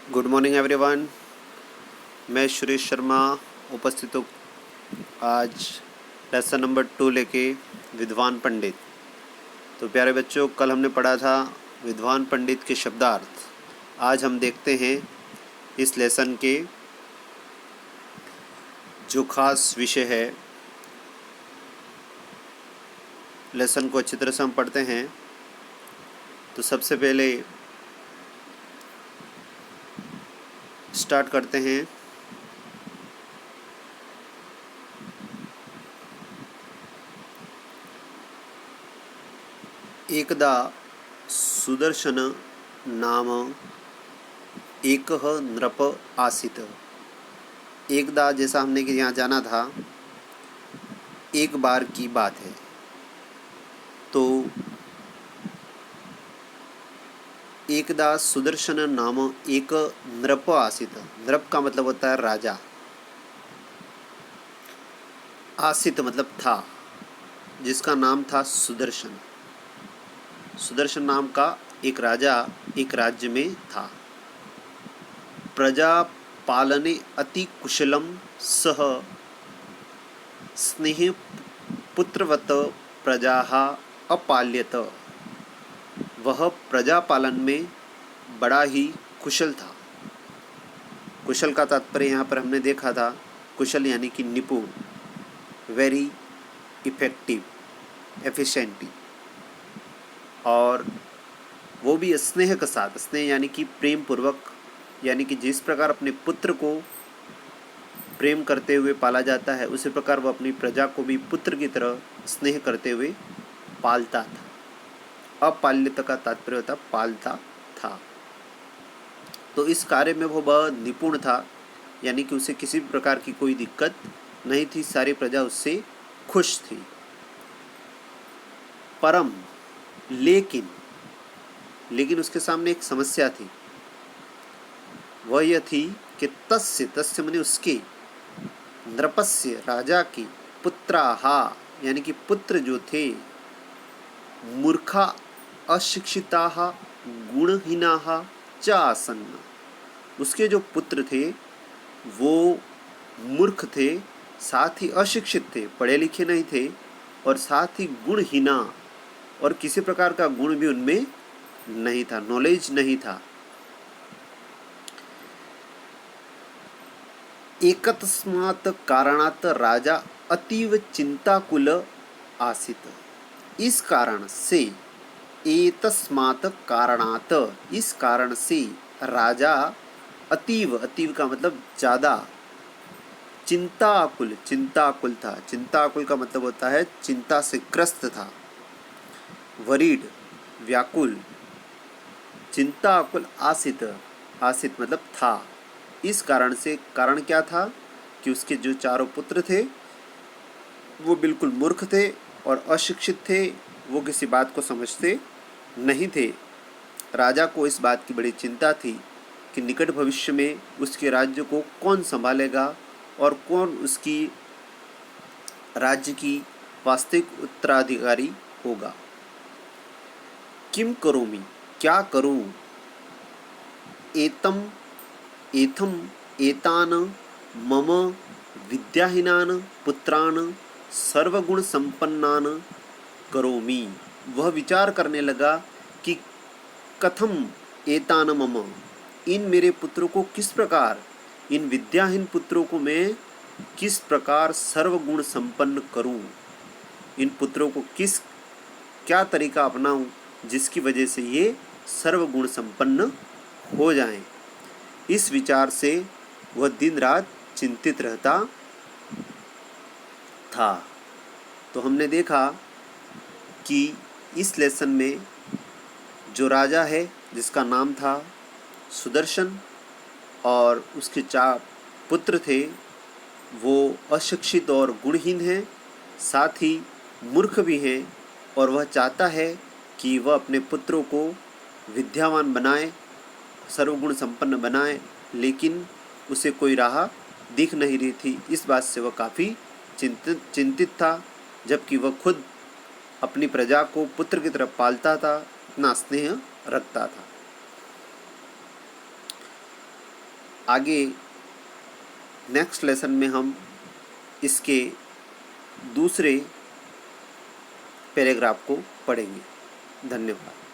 Good morning everyone. मैं सुरेश शर्मा उपस्थित हूँ आज लेसन नंबर 2 लेके विद्वान पंडित। तो प्यारे बच्चों, कल हमने पढ़ा था विद्वान पंडित के शब्दार्थ। आज हम देखते हैं इस लेसन के जो खास विषय है। लेसन को अच्छी तरह से हम पढ़ते हैं। तो सबसे पहले स्टार्ट करते हैं। एकदा सुदर्शन नाम एकः नृप आसीत्। एकदा जैसा हमने कि यहाँ जाना था, एक बार की बात है। तो एकदा सुदर्शन नाम एक नृप आसीत्। नृप का मतलब होता है राजा, आसीत् मतलब था, जिसका नाम था सुदर्शन। सुदर्शन नाम का एक राजा एक राज्य में था। प्रजा पालने अति कुशलम सह स्नेह पुत्रवत प्रजाः अपाल्यत। वह प्रजा पालन में बड़ा ही कुशल था। कुशल का तात्पर्य यहाँ पर हमने देखा था, कुशल यानी कि निपुण, वेरी इफेक्टिव, एफिशिएंटली। और वो भी स्नेह के साथ, स्नेह यानी कि प्रेम पूर्वक, यानी कि जिस प्रकार अपने पुत्र को प्रेम करते हुए पाला जाता है, उसी प्रकार वह अपनी प्रजा को भी पुत्र की तरह स्नेह करते हुए पालता था। अपाल्यता का तात्पर्य होता पालता था। तो इस कार्य में वो बहुत निपुण था, यानी कि उसे किसी भी प्रकार की कोई दिक्कत नहीं थी। सारी प्रजा उससे खुश थी। परम लेकिन उसके सामने एक समस्या थी। वह यह थी कि तस्य माने उसके, नृपस्य राजा की, पुत्राहा यानी कि पुत्र जो थे, मूर्खा अशिक्षिताः गुणहीनाः च आसन्। उसके जो पुत्र थे वो मूर्ख थे, साथ ही अशिक्षित थे, पढ़े लिखे नहीं थे, और साथ ही गुणहीना, और किसी प्रकार का गुण भी उनमें नहीं था, नॉलेज नहीं था। एकतस्मात् कारणात् राजा अतीव चिंताकुल आसीत्। इस कारण से, एतस्मात् कारणात्, इस कारण से राजा अतीव का मतलब ज़्यादा, चिंताकुल था। चिंताकुल का मतलब होता है चिंता से ग्रस्त था, वरीड, व्याकुल। चिंताकुल आसित मतलब था। इस कारण से, कारण क्या था कि उसके जो चारों पुत्र थे वो बिल्कुल मूर्ख थे और अशिक्षित थे। वो किसी बात को समझते नहीं थे। राजा को इस बात की बड़ी चिंता थी कि निकट भविष्य में उसके राज्य को कौन संभालेगा और कौन उसकी राज्य की वास्तविक उत्तराधिकारी होगा। किम करोमि, क्या करूं, एतान मम विद्याहीनान पुत्रान सर्वगुण संपन्नान करोमि। वह विचार करने लगा कि कथम एतान मम, इन मेरे पुत्रों को किस प्रकार, इन विद्याहीन पुत्रों को मैं किस प्रकार सर्वगुण संपन्न करूं। इन पुत्रों को क्या तरीका अपनाऊं जिसकी वजह से ये सर्वगुण संपन्न हो जाएं। इस विचार से वह दिन रात चिंतित रहता था। तो हमने देखा कि इस लेसन में जो राजा है जिसका नाम था सुदर्शन, और उसके 4 पुत्र थे, वो अशिक्षित और गुणहीन हैं, साथ ही मूर्ख भी हैं, और वह चाहता है कि वह अपने पुत्रों को विद्यावान बनाए, सर्वगुण संपन्न बनाए, लेकिन उसे कोई राह दिख नहीं रही थी। इस बात से वह काफ़ी चिंतित था, जबकि वह खुद अपनी प्रजा को पुत्र की तरह पालता था, इतना स्नेह रखता था। आगे नेक्स्ट लेसन में हम इसके दूसरे पैराग्राफ को पढ़ेंगे। धन्यवाद।